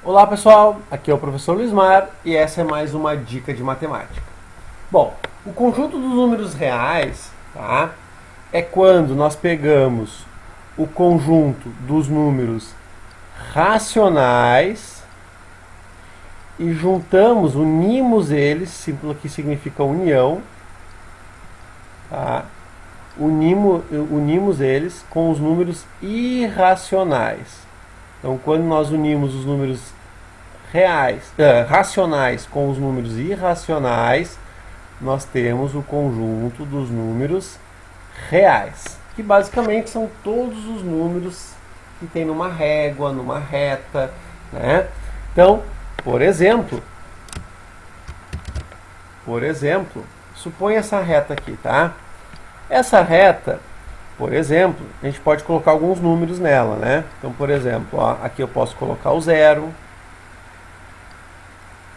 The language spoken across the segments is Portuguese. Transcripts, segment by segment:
Olá pessoal, aqui é o professor Luismar e essa é mais uma dica de matemática. Bom, o conjunto dos números reais, tá, é quando nós pegamos o conjunto dos números racionais e juntamos, unimos eles, símbolo que significa união, tá? Unimos eles com os números irracionais. Então, quando nós unimos os números racionais com os números irracionais, nós temos o conjunto dos números reais, que basicamente são todos os números que tem numa régua, numa reta, né? Então, por exemplo, suponha essa reta aqui, tá? Essa reta, por exemplo, a gente pode colocar alguns números nela, né? Então, por exemplo, ó, aqui eu posso colocar o 0,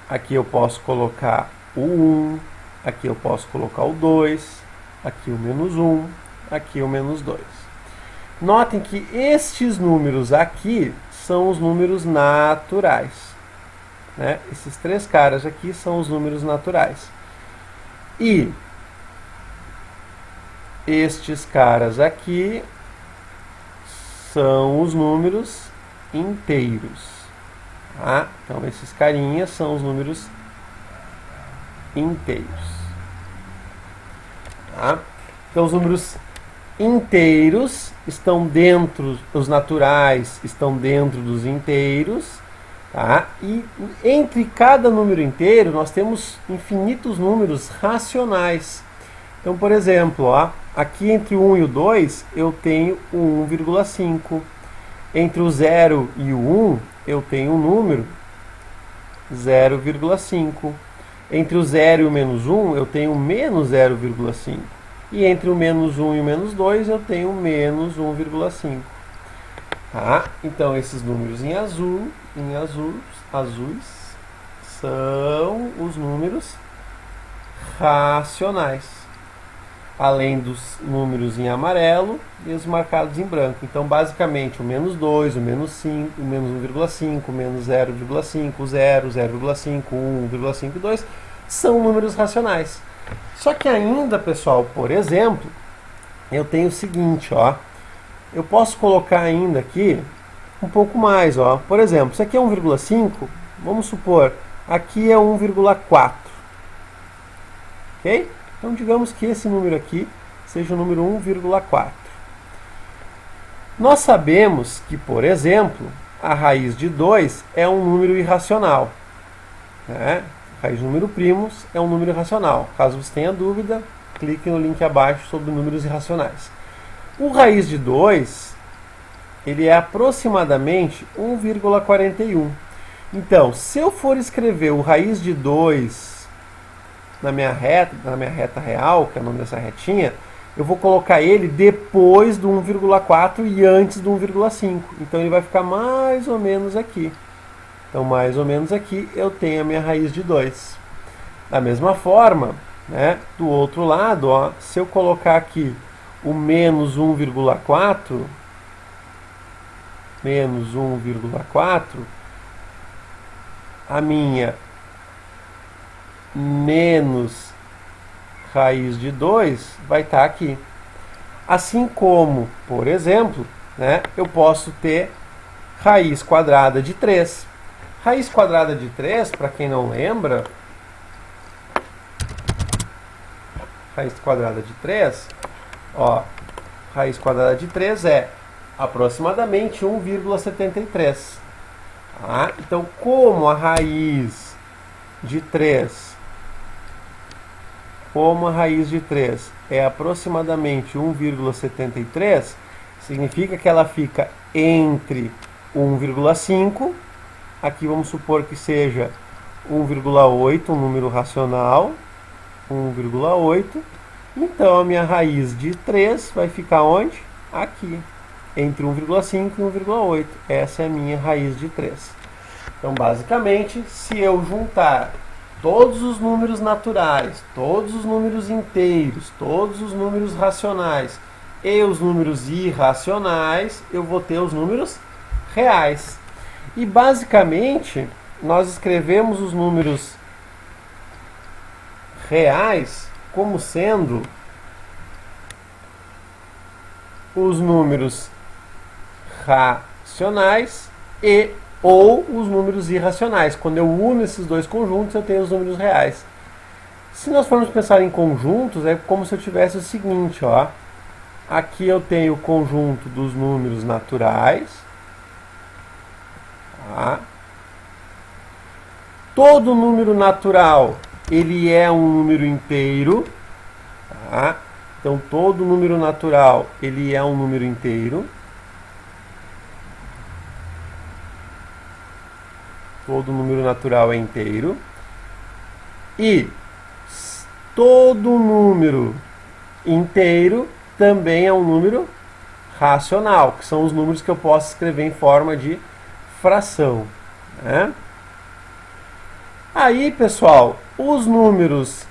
aqui eu posso colocar o 1, aqui eu posso colocar o 2, aqui o menos 1, aqui o menos 2. Notem que estes números aqui são os números naturais, né? Esses três caras aqui são os números naturais. E estes caras aqui são os números inteiros. Tá? Então, esses carinhas são os números inteiros. Tá? Então, os números inteiros estão dentro, os naturais estão dentro dos inteiros. Tá? E entre cada número inteiro, nós temos infinitos números racionais. Então, por exemplo, ó, aqui entre o 1 e o 2, eu tenho o 1,5. Entre o 0 e o 1, eu tenho o número 0,5. Entre o 0 e o menos 1, eu tenho o menos 0,5. E entre o menos 1 e o menos 2, eu tenho o menos 1,5. Tá? Então, esses números em azuis, são os números racionais, além dos números em amarelo e os marcados em branco. Então, basicamente, o menos 2, o menos 5, o menos 1,5, o menos 0,5, o 0, 0,5, 1,5 e 2 são números racionais. Só que ainda, pessoal, por exemplo, eu tenho o seguinte, ó, eu posso colocar ainda aqui um pouco mais, ó. Por exemplo, isso aqui é 1,5, vamos supor, aqui é 1,4. Ok? Então, digamos que esse número aqui seja o número 1,4. Nós sabemos que, por exemplo, a raiz de 2 é um número irracional. Né? A raiz de número primos é um número irracional. Caso você tenha dúvida, clique no link abaixo sobre números irracionais. O raiz de 2, ele é aproximadamente 1,41. Então, se eu for escrever o raiz de 2 na minha reta real, que é o nome dessa retinha, eu vou colocar ele depois do 1,4 e antes do 1,5. Então ele vai ficar mais ou menos aqui. Então, mais ou menos aqui eu tenho a minha raiz de 2. Da mesma forma, né, do outro lado, ó, se eu colocar aqui o menos 1,4, a minha menos raiz de 2 vai estar aqui. Assim como, por exemplo, né, eu posso ter raiz quadrada de 3. Raiz quadrada de 3, para quem não lembra, raiz quadrada de 3, ó, raiz quadrada de 3 é aproximadamente 1,73. Tá? Então, como a raiz de 3 é aproximadamente 1,73, significa que ela fica entre 1,5, aqui vamos supor que seja 1,8, um número racional, 1,8, então a minha raiz de 3 vai ficar onde? Aqui, entre 1,5 e 1,8, essa é a minha raiz de 3. Então, basicamente, se eu juntar todos os números naturais, todos os números inteiros, todos os números racionais e os números irracionais, eu vou ter os números reais. E basicamente nós escrevemos os números reais como sendo os números racionais e ou os números irracionais. Quando eu uno esses dois conjuntos, eu tenho os números reais. Se nós formos pensar em conjuntos, é como se eu tivesse o seguinte, ó. Aqui eu tenho o conjunto dos números naturais. Tá? Todo número natural, ele é um número inteiro. Tá? Então, todo número natural, ele é um número inteiro. Todo número natural é inteiro. E todo número inteiro também é um número racional, que são os números que eu posso escrever em forma de fração. Né? Aí, pessoal, os números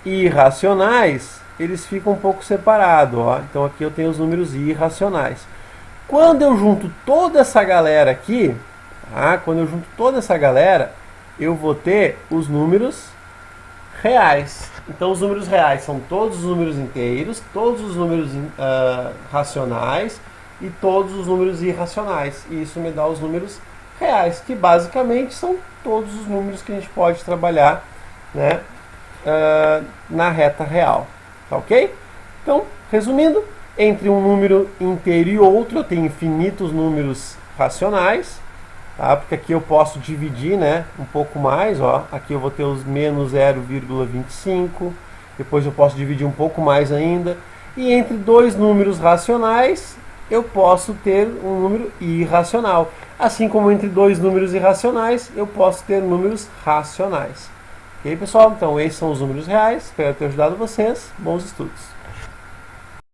irracionais, eles ficam um pouco separados. Ó. Então, aqui eu tenho os números irracionais. Quando eu junto toda essa galera aqui, tá? Quando eu junto toda essa galera, eu vou ter os números reais. Então, os números reais são todos os números inteiros, todos os números racionais e todos os números irracionais. E isso me dá os números reais, que basicamente são todos os números que a gente pode trabalhar, né, na reta real. Tá ok? Então, resumindo, entre um número inteiro e outro, eu tenho infinitos números racionais. Tá? Porque aqui eu posso dividir, né, um pouco mais, ó. Aqui eu vou ter os menos 0,25, depois eu posso dividir um pouco mais ainda. E entre dois números racionais, eu posso ter um número irracional. Assim como entre dois números irracionais, eu posso ter números racionais. Ok, pessoal? Então, esses são os números reais. Espero ter ajudado vocês. Bons estudos!